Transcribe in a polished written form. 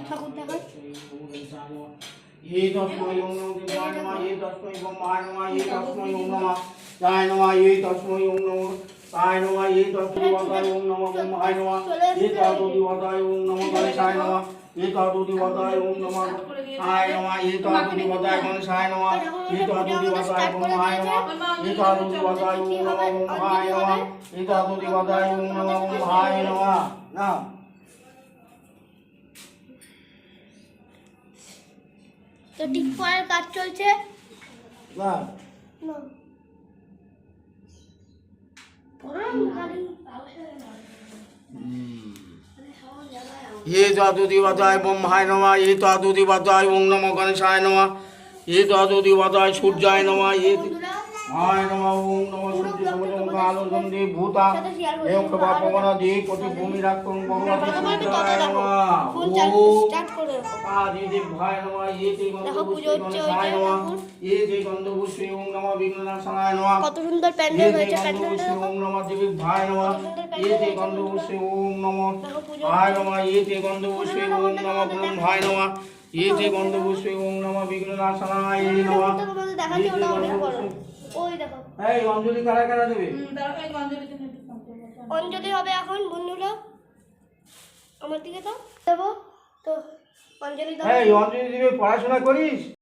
ঠাকুর দেখায় ये तस्मै ओम नमो देवाय नमः ये तस्मै ब्रह्माय नमः ये तस्मै ओम नमः शिवाय नमः ये तस्मै ओम नमो शिवाय नमः ये तस्मै वदाय ओम नमो ब्रह्माय नमः ये तस्मै वदाय ओम नमो गणेशाय नमः ये तस्मै वदाय ओम नमो शिवाय नमः ये तस्मै वदाय गणेशाय नमः ये तस्मै वदाय ब्रह्माय नमः ये तस्मै वदाय ओम नमो ब्रह्माय नमः ये तस्मै वदाय ओम नमो ब्रह्माय नमः ना তো ঠিক পরের কাজ চলছে না না ये द्वादुदिवदाय ब्रह्माय नमः ये द्वादुदिवदाय ओम नमो गणेशाय नमः ये द्वादुदिवदाय सूर्याय नमः ये हाय नमः ओम नमो सूर्य समजंगालोकंदे भूता एवं प्रभापवनदि कोटि भूमि रात्रं भगवती सूर्याय नमः आदि देवाय नमः ये ते गंधपुष्पाय नमः ये ते गंधपुष्पे ओम नमः विघ्ननाशाय नमः কত সুন্দর প্যান্ডেল হয়েছে गंधपुष्पे ओम नमः देवाय नमः ये ते गंधपुष्पे ओम नमः हाय नमः ये ते गंधपुष्पे ओम नमः ब्रह्माय नमः ये ते गंधपुष्पे ओम नमः विघ्ननाशाय नमः দেখাচ্ছি ওটা অনেক বড় ওই দেখো এই অঞ্জলি কারা কারা দেবে অঞ্জলি হবে এখন বন্ধুরা আমার দিকে তো দেবো তো অঞ্জলি দাও এই অঞ্জলি দিবে পড়াশোনা করিস